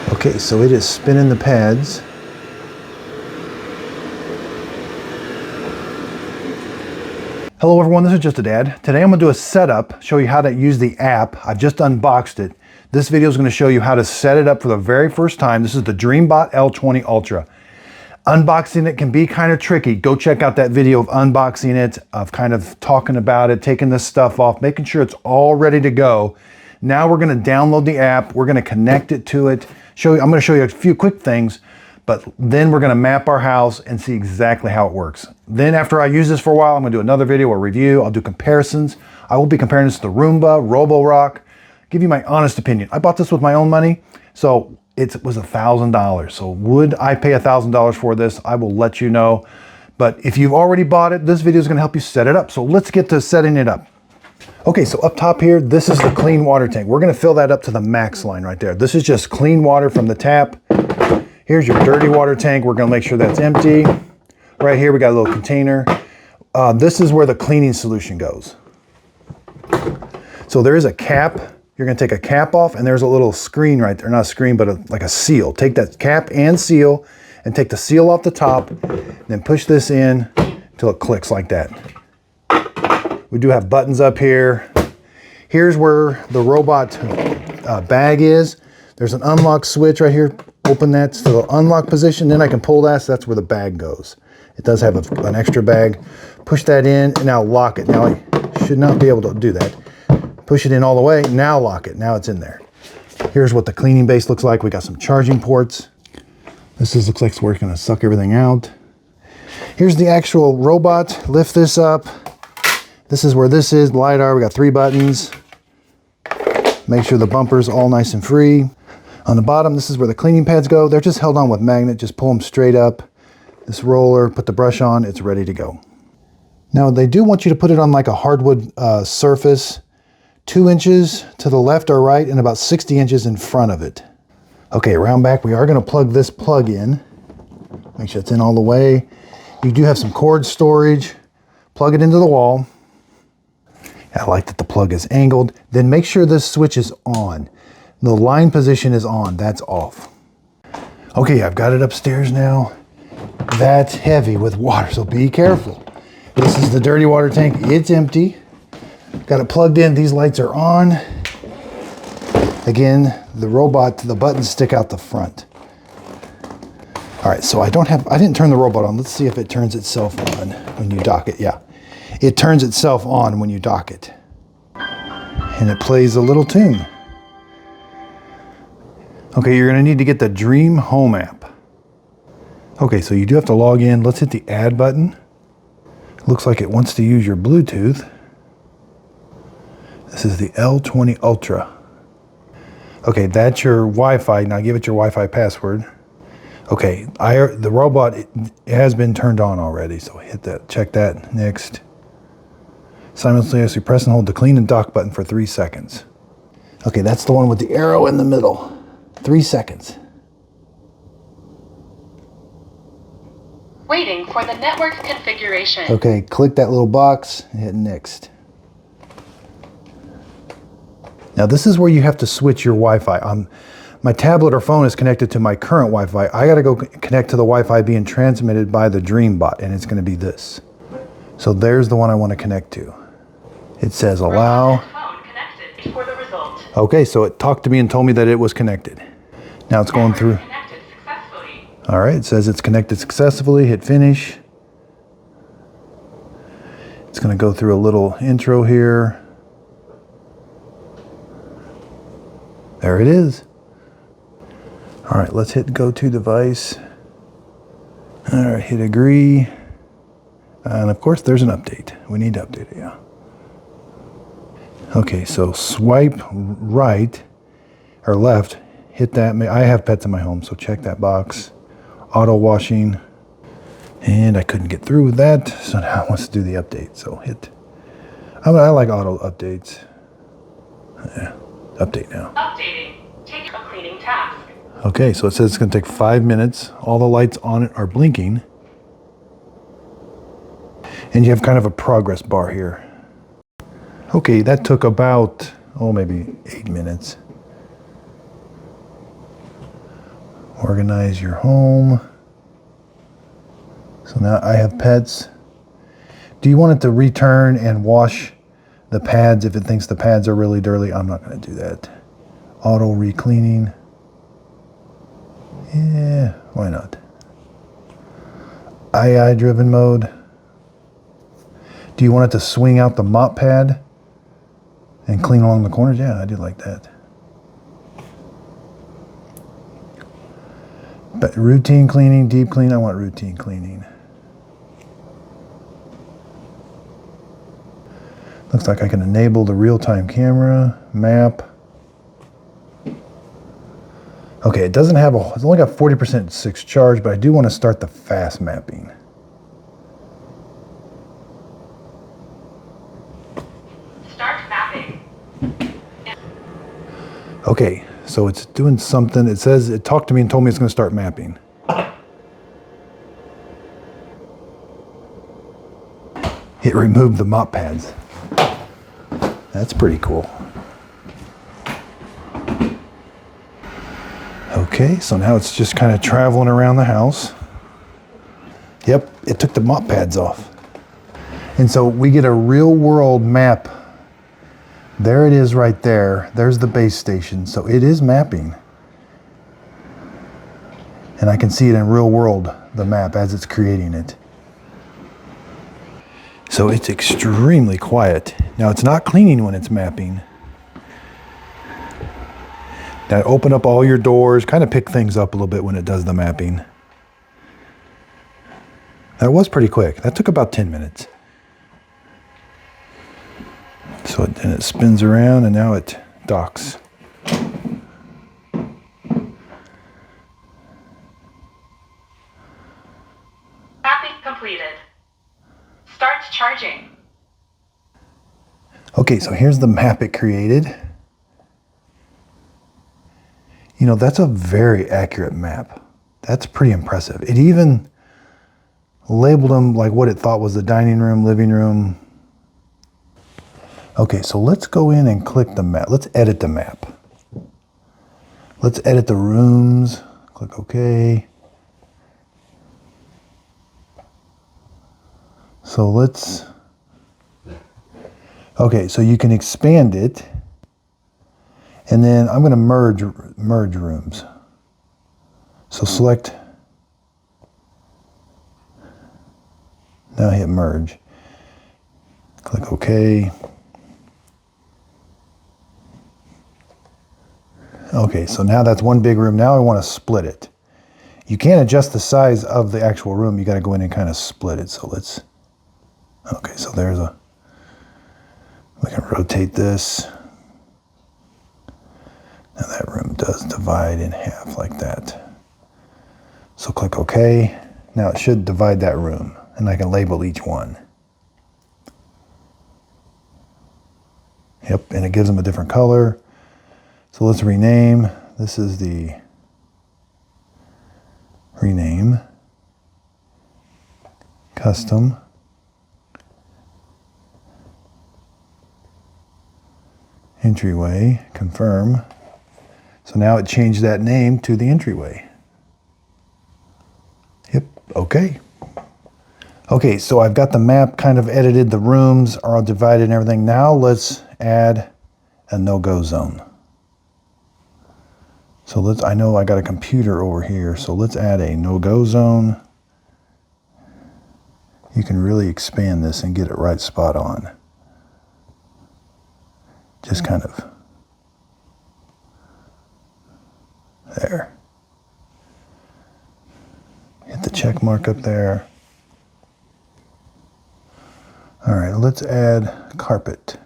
Okay, so it is spinning the pads. Hello everyone, this is Just a Dad. Today I'm going to do a setup, show you how to use the app. I've just unboxed it. This video is going to show you how to set it up for the very first time. This is the Dreame L20 Ultra. Unboxing it can be kind of tricky. Go check out that video of unboxing it, of kind of talking about it, taking this stuff off, making sure it's all ready to go. Now we're going to download the app. We're going to connect it to it. I'm going to show you a few quick things, but then we're going to map our house and see exactly how it works. Then after I use this for a while, I'm going to do another video or review. I'll do comparisons. I will be comparing this to the Roomba, Roborock. Give you my honest opinion. I bought this with my own money, so it was $1,000. So would I pay $1,000 for this? I will let you know. But if you've already bought it, this video is going to help you set it up. So let's get to setting it up. Okay, so up top here, this is the clean water tank. We're going to fill that up to the max line right there. This is just clean water from the tap. Here's your dirty water tank. We're going to make sure that's empty. Right here, we got a little container. This is where the cleaning solution goes. So there is a cap. You're going to take a cap off, and there's a little screen right there. Not a screen, but like a seal. Take that cap and seal, and take the seal off the top, then push this in until it clicks like that. We do have buttons up here. Here's where the robot bag is. There's an unlock switch right here. Open that to the unlock position. Then I can pull that, so that's where the bag goes. It does have an extra bag. Push that in, and now lock it. Now I should not be able to do that. Push it in all the way. Now lock it. Now it's in there. Here's what the cleaning base looks like. We got some charging ports. Looks like it's going to suck everything out. Here's the actual robot. Lift this up. This is where this is, the LiDAR. We got 3 buttons. Make sure the bumper's all nice and free. On the bottom, this is where the cleaning pads go. They're just held on with magnet. Just pull them straight up. This roller, put the brush on, it's ready to go. Now, they do want you to put it on like a hardwood surface, 2 inches to the left or right, and about 60 inches in front of it. Okay, around back, we are going to plug this plug in. Make sure it's in all the way. You do have some cord storage. Plug it into the wall. I like that the plug is angled. Then make sure this switch is on. The line position is on, that's off. Okay, I've got it upstairs now. That's heavy with water, so be careful. This is the dirty water tank, it's empty. Got it plugged in, these lights are on. Again, the robot, the buttons stick out the front. All right, so I didn't turn the robot on. Let's see if it turns itself on when you dock it, yeah. It turns itself on when you dock it. And it plays a little tune. Okay, you're gonna need to get the Dreame Home app. Okay, so you do have to log in. Let's hit the add button. Looks like it wants to use your Bluetooth. This is the L20 Ultra. Okay, that's your Wi-Fi. Now give it your Wi-Fi password. Okay, the robot it has been turned on already, so hit that, check that, next. Simultaneously press and hold the clean and dock button for 3 seconds. Okay, that's the one with the arrow in the middle. 3 seconds. Waiting for the network configuration. Okay, click that little box and hit next. Now this is where you have to switch your Wi-Fi. My tablet or phone is connected to my current Wi-Fi. I gotta go connect to the Wi-Fi being transmitted by the Dreame bot, and it's gonna be this. So there's the one I wanna connect to. It says allow. Phone connected before the result. Okay, so it talked to me and told me that it was connected. Now it's going through. Connected successfully. All right, it says it's connected successfully. Hit finish. It's going to go through a little intro here. There it is. All right, let's hit go to device. All right, hit agree. And of course, there's an update. We need to update it, yeah. Okay, so swipe right or left, hit that. I have pets in my home, so check that box. Auto washing, and I couldn't get through with that, so now it wants to do the update. So hit. I like auto updates. Yeah, update now. Updating. Take a cleaning task. Okay, so it says it's going to take 5 minutes. All the lights on it are blinking, and you have kind of a progress bar here. Okay, that took about, maybe 8 minutes. Organize your home. So now I have pets. Do you want it to return and wash the pads if it thinks the pads are really dirty? I'm not going to do that. Auto re-cleaning. Yeah, why not? AI driven mode. Do you want it to swing out the mop pad and clean along the corners? Yeah, I do like that. But routine cleaning, deep clean, I want routine cleaning. Looks like I can enable the real-time camera, map. Okay, it doesn't have it's only got 40% 6 charge, but I do want to start the fast mapping. Start mapping. Okay, so it's doing something. It says, it talked to me and told me it's going to start mapping. It removed the mop pads. That's pretty cool. Okay, so now it's just kind of traveling around the house. Yep, it took the mop pads off. And so we get a real world map. There it is right there. There's the base station. So it is mapping. And I can see it in real world, the map, as it's creating it. So it's extremely quiet. Now it's not cleaning when it's mapping. Now open up all your doors, kind of pick things up a little bit when it does the mapping. That was pretty quick. That took about 10 minutes. So then it spins around and now it docks. Mapping completed. Starts charging. Okay, so here's the map it created. You know, that's a very accurate map. That's pretty impressive. It even labeled them like what it thought was the dining room, living room. Okay, so let's go in and click the map. Let's edit the map. Let's edit the rooms. Click OK. So let's, okay, so you can expand it. And then I'm going to merge rooms. So select, now hit merge. Click OK. Okay, so now that's one big room. Now I want to split it. You can't adjust the size of the actual room. You got to go in and kind of split it. So let's, okay, so there's a, we can rotate this. Now that room does divide in half like that. So click OK. Now it should divide that room and I can label each one. Yep, and it gives them a different color. So let's rename. This is the rename, custom, entryway, confirm. So now it changed that name to the entryway. Yep, okay. Okay, so I've got the map kind of edited, the rooms are all divided and everything. Now let's add a no-go zone. So let's, I know I got a computer over here, so let's add a no-go zone. You can really expand this and get it right spot on. Just kind of there. Hit the check mark up there. All right, let's add carpet.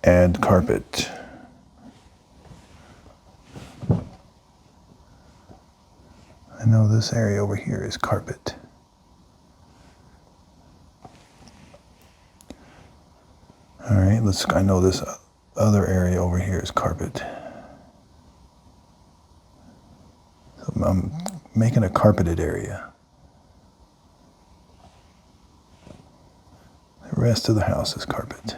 Add carpet. I know this area over here is carpet. All right, let's, I know this other area over here is carpet. So I'm making a carpeted area. The rest of the house is carpet.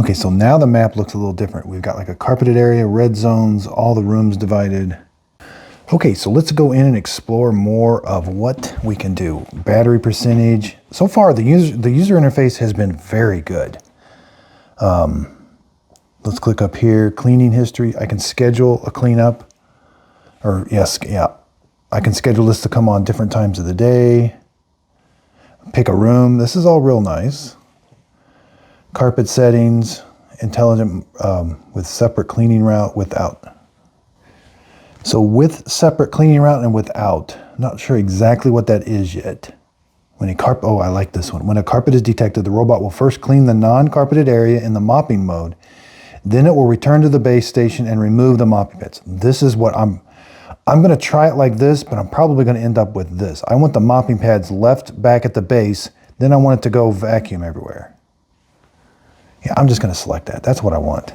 Okay, so now the map looks a little different. We've got like a carpeted area, red zones, all the rooms divided. Okay, so let's go in and explore more of what we can do. Battery percentage. So far, the user interface has been very good. Let's click up here, cleaning history. I can schedule a cleanup, or yes, yeah. I can schedule this to come on different times of the day. Pick a room. This is all real nice. Carpet settings, intelligent with separate cleaning route, without. So with separate cleaning route and without, not sure exactly what that is yet. When a carpet, oh, I like this one. When a carpet is detected, the robot will first clean the non-carpeted area in the mopping mode. Then it will return to the base station and remove the mopping pads. This is what I'm going to try it like this, but I'm probably going to end up with this. I want the mopping pads left back at the base. Then I want it to go vacuum everywhere. Yeah, I'm just going to select that. That's what I want.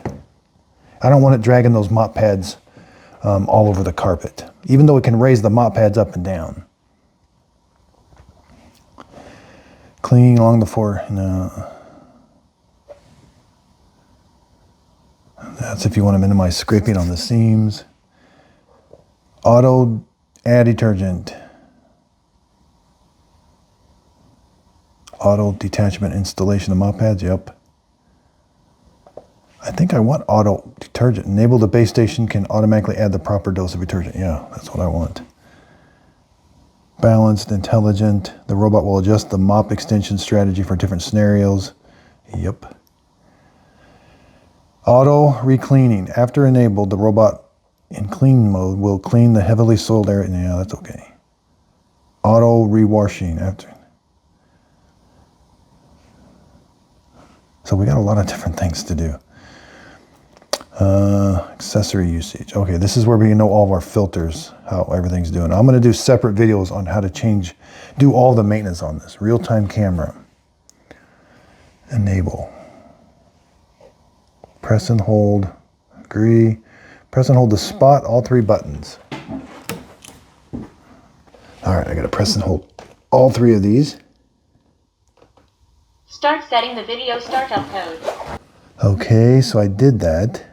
I don't want it dragging those mop pads all over the carpet, even though it can raise the mop pads up and down. Cleaning along the floor, no. That's if you want to minimize scraping on the seams. Auto add detergent. Auto detachment installation of mop pads, yep. I think I want auto detergent. Enable the base station can automatically add the proper dose of detergent. Yeah, that's what I want. Balanced, intelligent. The robot will adjust the mop extension strategy for different scenarios. Yep. Auto re-cleaning. After enabled, the robot in clean mode will clean the heavily soiled area. Yeah, that's okay. Auto re-washing after. So we got a lot of different things to do. Accessory usage. Okay, this is where we know all of our filters, how everything's doing. I'm going to do separate videos on how to do all the maintenance on this. Real-time camera. Enable. Press and hold. Agree. Press and hold to spot all three buttons. All right, I got to press and hold all three of these. Start setting the video startup code. Okay, so I did that.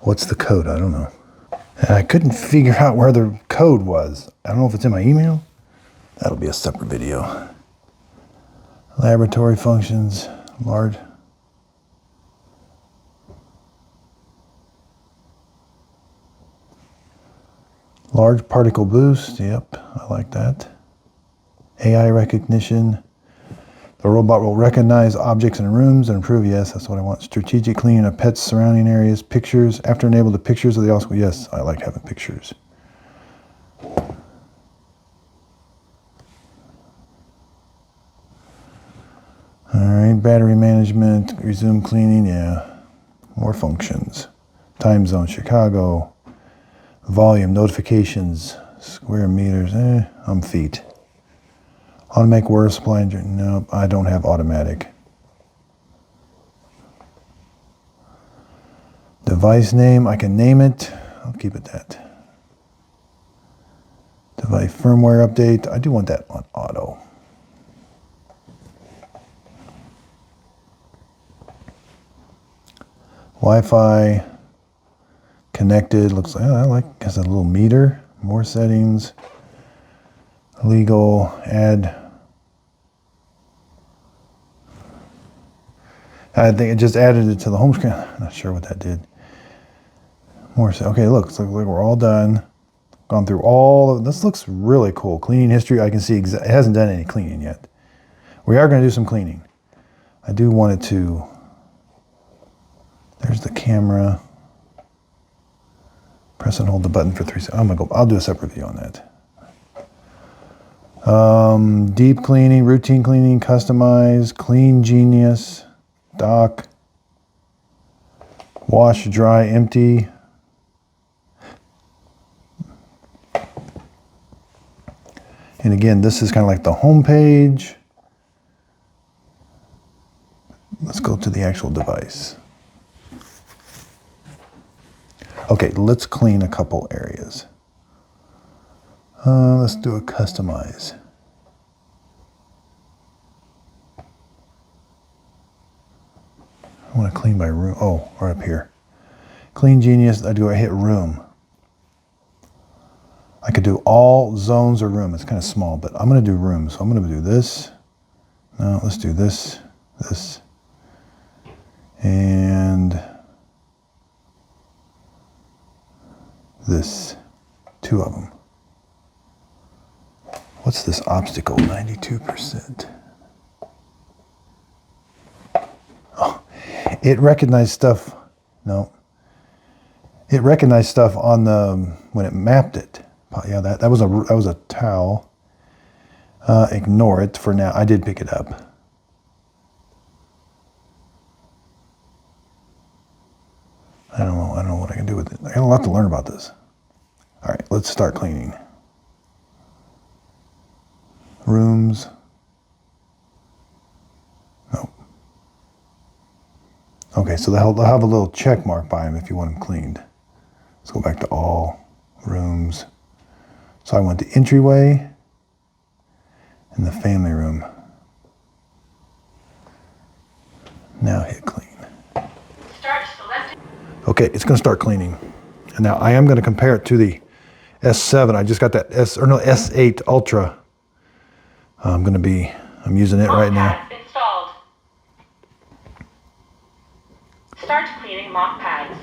What's the code? I don't know. And I couldn't figure out where the code was. I don't know if it's in my email. That'll be a separate video. Laboratory functions, large particle boost. Yep, I like that. AI recognition. The robot will recognize objects in rooms and improve. Yes, that's what I want. Strategic cleaning of pets' surrounding areas. Pictures. After enable the pictures of the also. Yes, I like having pictures. All right, battery management. Resume cleaning. Yeah, more functions. Time zone, Chicago. Volume, notifications, square meters. I'm feet. Automatic water supply. Nope, I don't have automatic. Device name, I can name it. I'll keep it that. Device firmware update. I do want that on auto. Wi-Fi. Connected. Looks like, I like, has a little meter. More settings. Legal. Add. I think it just added it to the home screen. I'm not sure what that did. More. Okay, look, looks like we're all done. Gone through all of this. Looks really cool. Cleaning history. I can see it hasn't done any cleaning yet. We are going to do some cleaning. I do want it to. There's the camera. Press and hold the button for 3 seconds. I'm gonna go. I'll do a separate video on that. Deep cleaning, routine cleaning, customize, clean genius, dock, wash, dry, empty. And again, this is kind of like the home page. Let's go to the actual device. Okay, let's clean a couple areas. Let's do a customize. I want to clean by room. Oh, right up here. Clean Genius, I hit room. I could do all zones or room. It's kind of small, but I'm going to do room. So I'm going to do this. No, let's do this, this, and this. 2 of them. What's this obstacle? 92%. Oh, it recognized stuff. No. It recognized stuff on the when it mapped it. Yeah, that was a towel. Ignore it for now. I did pick it up. I don't know what I can do with it. I got a lot to learn about this. All right, let's start cleaning. Rooms. Nope. Okay, so they'll have a little check mark by them if you want them cleaned. Let's go back to all rooms. So I went to entryway and the family room. Now hit clean. Start selected. Okay, it's going to start cleaning. And now I am going to compare it to the S7. I just got that S8 Ultra. I'm using it right now. Pads installed. Start cleaning mop pads.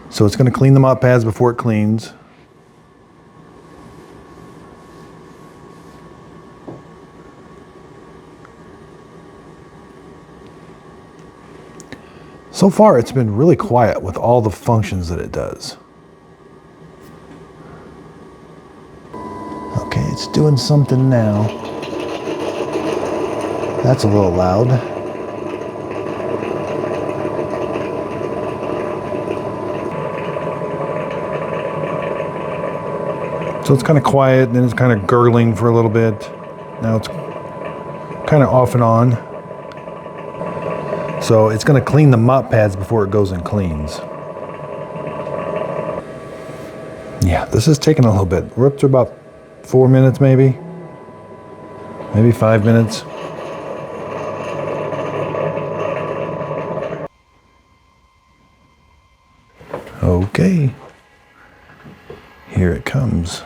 So it's going to clean the mop pads before it cleans. So far, it's been really quiet with all the functions that it does. Okay, it's doing something now. That's a little loud. So it's kind of quiet, then it's kind of gurgling for a little bit. Now it's kind of off and on. So it's going to clean the mop pads before it goes and cleans. Yeah, this is taking a little bit. We're up to about 4 minutes maybe. Maybe 5 minutes. Okay. Here it comes.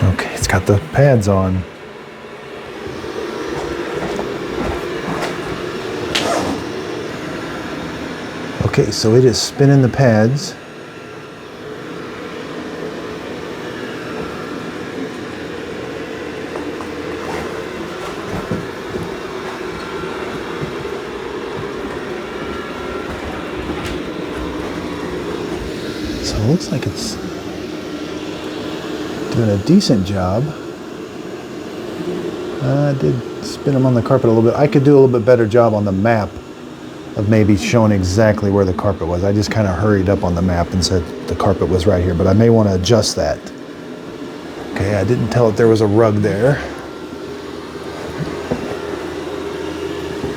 Okay, it's got the pads on. Okay, so it is spinning the pads. So it looks like it's doing a decent job. I did spin them on the carpet a little bit. I could do a little bit better job on the map of maybe showing exactly where the carpet was. I just kind of hurried up on the map and said the carpet was right here, but I may want to adjust that. Okay, I didn't tell it there was a rug there.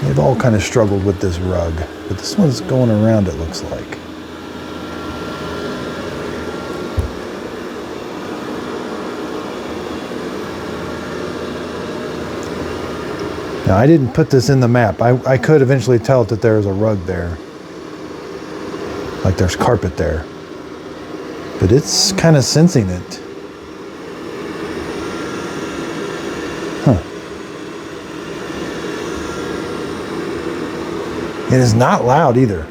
They've all kind of struggled with this rug, but this one's going around, it looks like. Now, I didn't put this in the map. I could eventually tell it that there's a rug there. Like there's carpet there. But it's kind of sensing it. Huh. It is not loud either.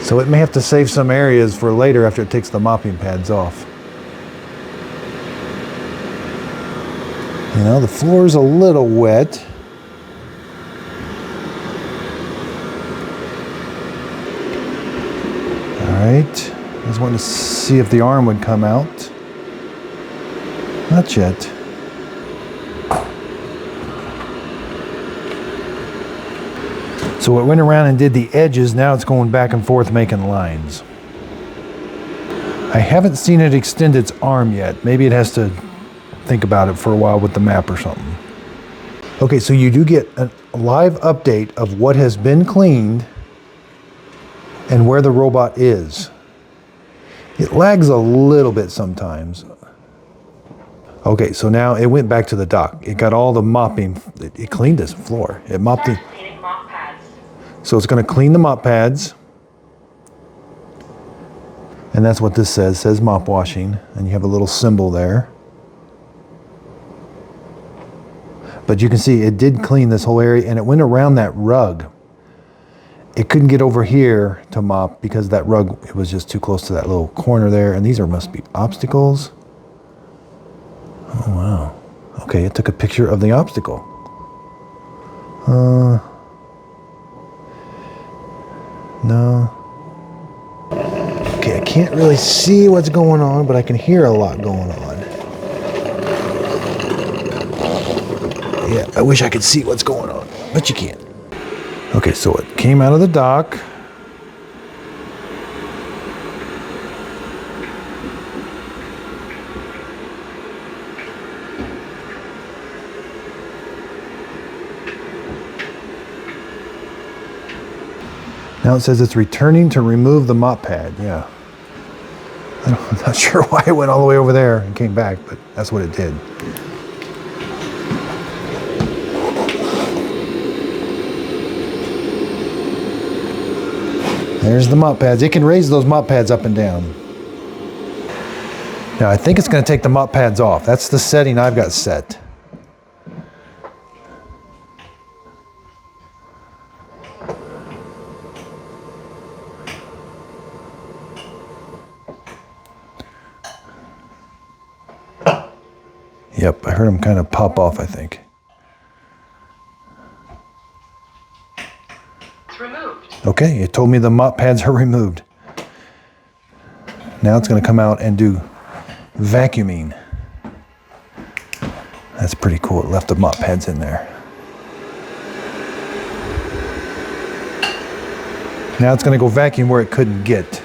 So it may have to save some areas for later after it takes the mopping pads off. You know, the floor's a little wet. All right, I just wanted to see if the arm would come out. Not yet. So So it went around and did the edges. Now it's going back and forth making lines. I haven't seen it extend its arm yet. Maybe it has to think about it for a while with the map or something. Okay, so you do get a live update of what has been cleaned and where the robot is. It lags a little bit sometimes. Okay, so now it went back to the dock. It got all the mopping. It cleaned this floor. It mopped Start it. cleaning mop pads. So it's going to clean the mop pads. And that's what this says. It says mop washing. And you have a little symbol there. But you can see it did clean this whole area, and it went around that rug. It couldn't get over here to mop because that rug, it was just too close to that little corner there. And these must be obstacles. Oh, wow. Okay, it took a picture of the obstacle. No. Okay, I can't really see what's going on, but I can hear a lot going on. Yeah, I wish I could see what's going on, but you can't. Okay, so it came out of the dock. Now it says it's returning to remove the mop pad. Yeah. I'm not sure why it went all the way over there and came back, but that's what it did. There's the mop pads. It can raise those mop pads up and down. Now I think it's going to take the mop pads off. That's the setting I've got set. Yep, I heard them kind of pop off, I think. It's removed. Okay, it told me the mop pads are removed. Now it's going to come out and do vacuuming. That's pretty cool. It left the mop pads in there. Now it's going to go vacuum where it couldn't get.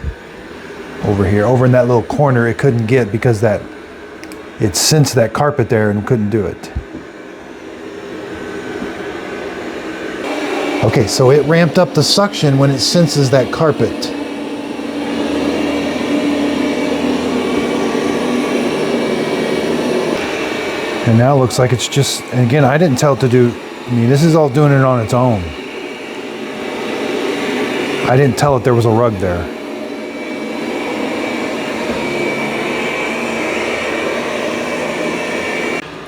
Over here, over in that little corner, it couldn't get because that it sensed that carpet there and couldn't do it. Okay, so it ramped up the suction when it senses that carpet. And now it looks like it's just, and again, I didn't tell it to do, I mean, this is all doing it on its own. I didn't tell it there was a rug there.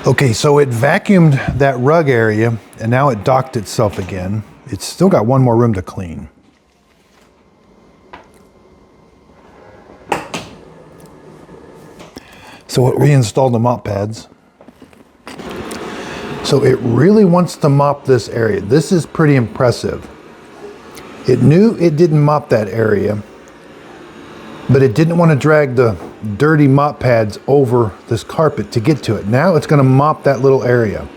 Okay, so it vacuumed that rug area, and now it docked itself again. It's still got one more room to clean. So it reinstalled the mop pads. So it really wants to mop this area. This is pretty impressive. It knew it didn't mop that area, but it didn't want to drag the dirty mop pads over this carpet to get to it. Now it's going to mop that little area.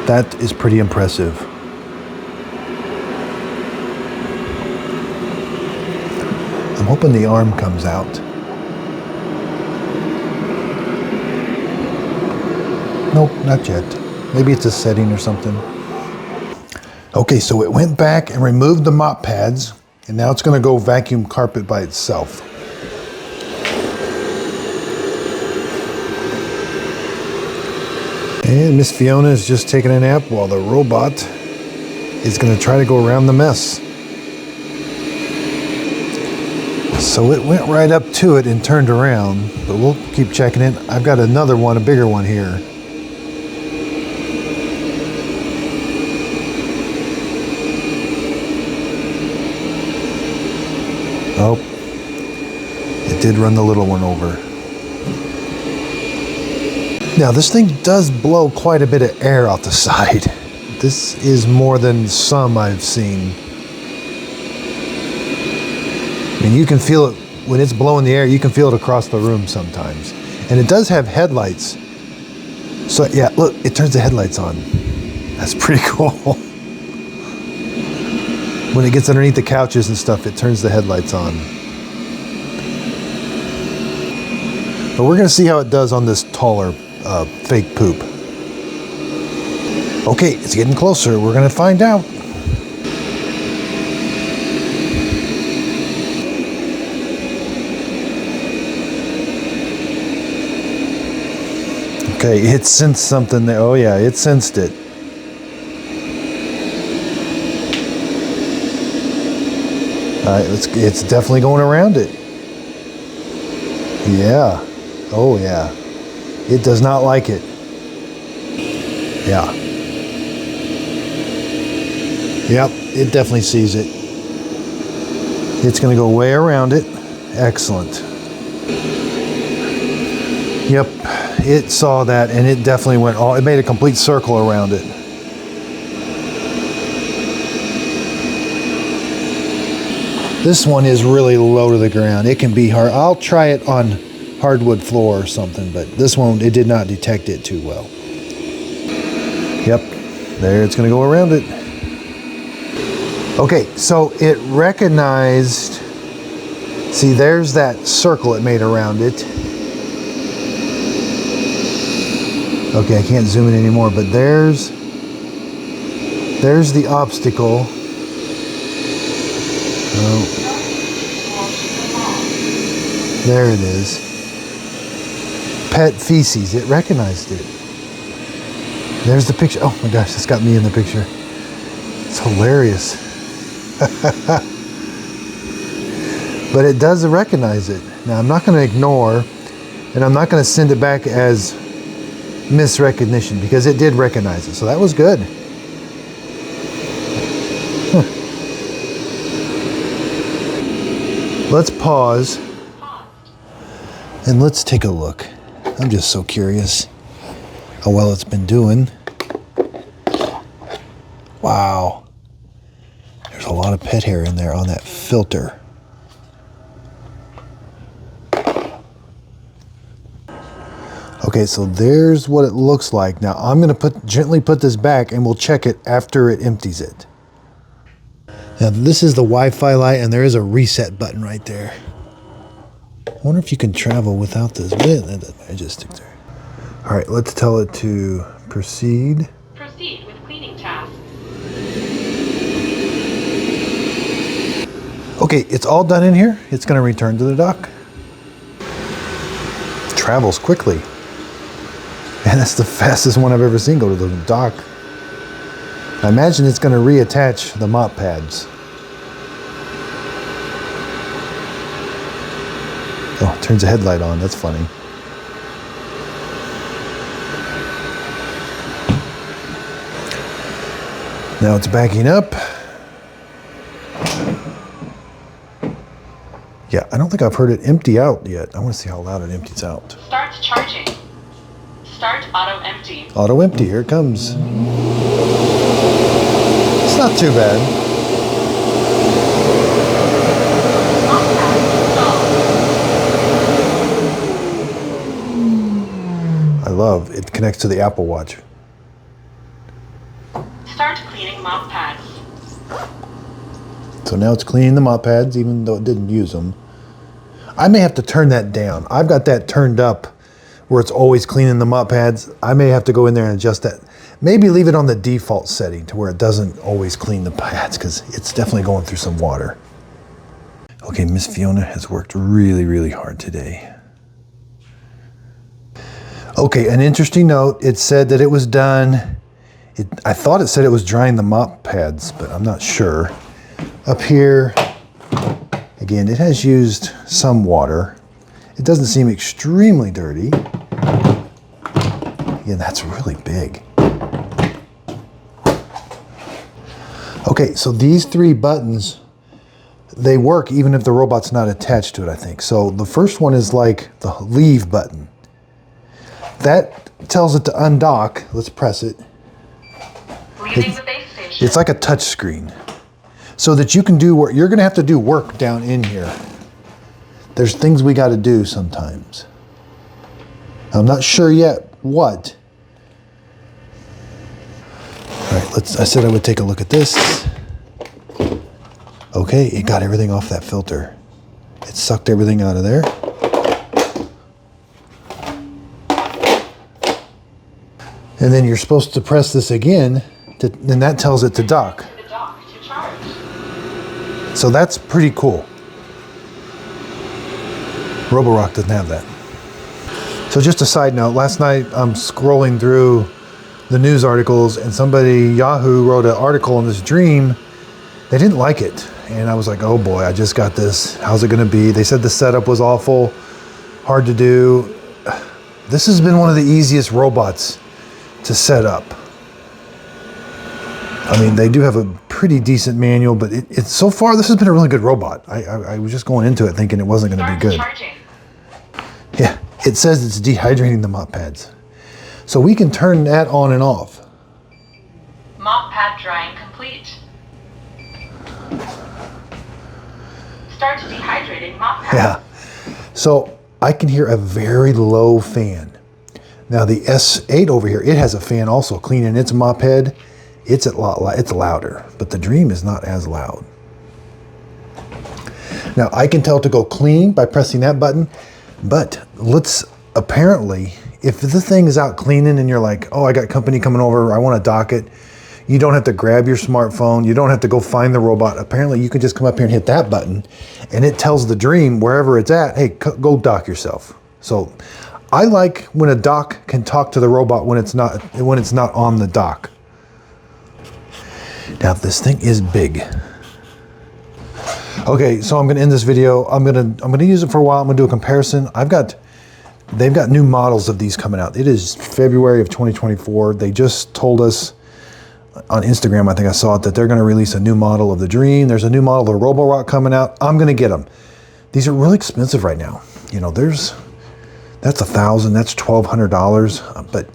That is pretty impressive. I'm hoping the arm comes out. Nope, not yet. Maybe it's a setting or something. Okay, so it went back and removed the mop pads, and now it's going to go vacuum carpet by itself. And Miss Fiona is just taking a nap while the robot is going to try to go around the mess. So it went right up to it and turned around, but we'll keep checking it. I've got another one, a bigger one here. Oh, it did run the little one over. Now this thing does blow quite a bit of air out the side. This is more than some I've seen. I mean, you can feel it when it's blowing the air, you can feel it across the room sometimes. And it does have headlights. So yeah, look, it turns the headlights on. That's pretty cool. When it gets underneath the couches and stuff, it turns the headlights on. But we're gonna see how it does on this taller fake poop. Okay, it's getting closer. We're gonna find out. Okay, it sensed something there. Oh yeah, it sensed it. All right, it's definitely going around it. Yeah. Oh yeah. It does not like it. Yeah. Yep, it definitely sees it. It's going to go way around it. Excellent. Yep, it saw that and it definitely went it made a complete circle around it. This one is really low to the ground. It can be hard. I'll try it on hardwood floor or something, but this one, it did not detect it too well. Yep, there it's going to go around it. Okay, so it recognized, see there's that circle it made around it. Okay, I can't zoom in anymore, but there's the obstacle. Oh. There it is. Pet feces, it recognized it. There's the picture. Oh my gosh, it's got me in the picture. It's hilarious. But it does recognize it. Now I'm not going to ignore, and I'm not going to send it back as misrecognition because it did recognize it. So that was good. Let's pause and let's take a look. I'm just so curious how well it's been doing. Wow. There's a lot of pet hair in there on that filter. Okay, so there's what it looks like. Now I'm going to gently put this back and we'll check it after it empties it. Now this is the Wi-Fi light and there is a reset button right there. I wonder if you can travel without this. It just sticks there. All right, let's tell it to proceed. Proceed with cleaning task. Okay, it's all done in here. It's going to return to the dock. It travels quickly. And that's the fastest one I've ever seen go to the dock. I imagine it's going to reattach the mop pads. Oh, it turns the headlight on. That's funny. Now it's backing up. Yeah, I don't think I've heard it empty out yet. I want to see how loud it empties out. Start charging. Start auto empty. Auto empty, here it comes. It's not too bad. I love it connects to the Apple Watch. Start cleaning mop pads. So now it's cleaning the mop pads, even though it didn't use them. I may have to turn that down. I've got that turned up where it's always cleaning the mop pads. I may have to go in there and adjust that. Maybe leave it on the default setting to where it doesn't always clean the pads because it's definitely going through some water. Okay, Miss Fiona has worked really, really hard today. Okay, an interesting note. It said that it was done. I thought it said it was drying the mop pads, but I'm not sure. Up here, again, it has used some water. It doesn't seem extremely dirty. Again, that's really big. Okay, so these three buttons, they work even if the robot's not attached to it, I think. So the first one is like the leave button. That tells it to undock. Let's press it. Leaving the base station. It's like a touch screen. So that you can do work. You're going to have to do work down in here. There's things we got to do sometimes. I'm not sure yet what, I said I would take a look at this. Okay, it got everything off that filter. It sucked everything out of there. And then you're supposed to press this again, and that tells it to dock. So that's pretty cool. Roborock doesn't have that. So just a side note, last night I'm scrolling through the news articles and Yahoo wrote an article on this Dreame. They didn't like it. And I was like, oh boy, I just got this. How's it gonna be? They said the setup was awful, hard to do. This has been one of the easiest robots to set up. I mean, they do have a pretty decent manual, but it's so far, this has been a really good robot. I was just going into it thinking it wasn't gonna be good. Yeah, it says it's dehydrating the mop pads. So we can turn that on and off. Mop pad drying complete. Start dehydrating mop pad. Yeah, so I can hear a very low fan. Now the S8 over here, it has a fan also cleaning its mop head. It's louder, but the Dreame is not as loud. Now I can tell to go clean by pressing that button, but apparently, if the thing is out cleaning and you're like, oh, I got company coming over, I want to dock it, you don't have to grab your smartphone, you don't have to go find the robot. Apparently you can just come up here and hit that button and it tells the Dreame wherever it's at, hey, go dock yourself. So I like when a dock can talk to the robot when it's not on the dock. Now this thing is big. Okay, so I'm gonna end this video. I'm gonna use it for a while. I'm gonna do a comparison. They've got new models of these coming out. It is February of 2024. They just told us on Instagram, I think I saw it, that they're gonna release a new model of the Dreame. There's a new model of the Roborock coming out. I'm gonna get them. These are really expensive right now. You know, that's $1,000, that's $1,200, but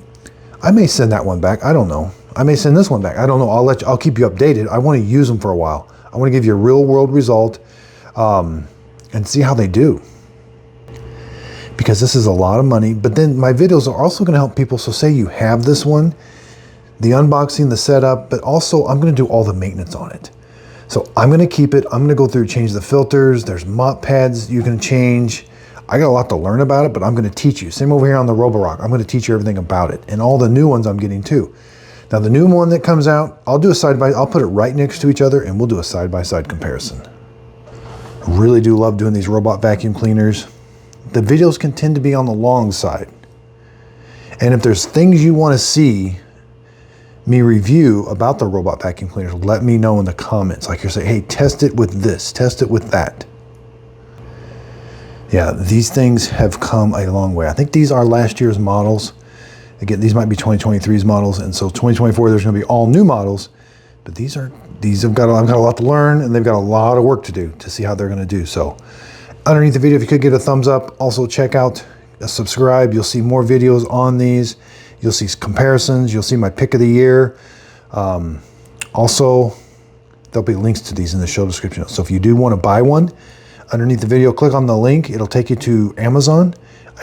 I may send that one back. I don't know. I may send this one back. I don't know. I'll keep you updated. I want to use them for a while. I want to give you a real world result and see how they do. Because this is a lot of money, but then my videos are also going to help people. So say you have this one, the unboxing, the setup, but also I'm going to do all the maintenance on it. So I'm going to keep it. I'm going to go through, change the filters. There's mop pads you can change. I got a lot to learn about it, but I'm going to teach you. Same over here on the Roborock. I'm going to teach you everything about it and all the new ones I'm getting too. Now the new one that comes out, I'll put it right next to each other and we'll do a side-by-side comparison. I really do love doing these robot vacuum cleaners. The videos can tend to be on the long side. And if there's things you want to see me review about the robot vacuum cleaners, let me know in the comments. Like you're saying, hey, test it with this, test it with that. Yeah, these things have come a long way. I think these are last year's models. Again, these might be 2023's models, and so 2024 there's going to be all new models. But I've got a lot to learn, and they've got a lot of work to do to see how they're going to do. So, underneath the video, if you could give a thumbs up, also check out, subscribe. You'll see more videos on these. You'll see comparisons. You'll see my pick of the year. Also, there'll be links to these in the show description. So if you do want to buy one, underneath the video, click on the link. It'll take you to Amazon.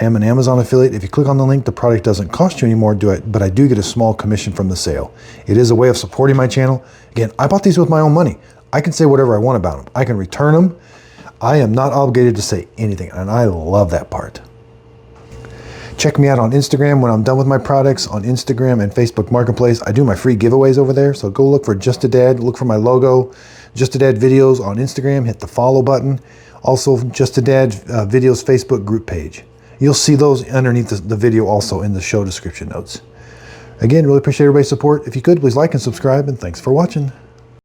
I am an Amazon affiliate. If you click on the link, the product doesn't cost you anymore, but I do get a small commission from the sale. It is a way of supporting my channel. Again, I bought these with my own money. I can say whatever I want about them. I can return them. I am not obligated to say anything, and I love that part. Check me out on Instagram when I'm done with my products, on Instagram and Facebook Marketplace. I do my free giveaways over there, so go look for Just a Dad, look for my logo, Just a Dad videos on Instagram, hit the follow button. Also, Just a Dad videos Facebook group page. You'll see those underneath the video also in the show description notes. Again, really appreciate everybody's support. If you could, please like and subscribe, and thanks for watching.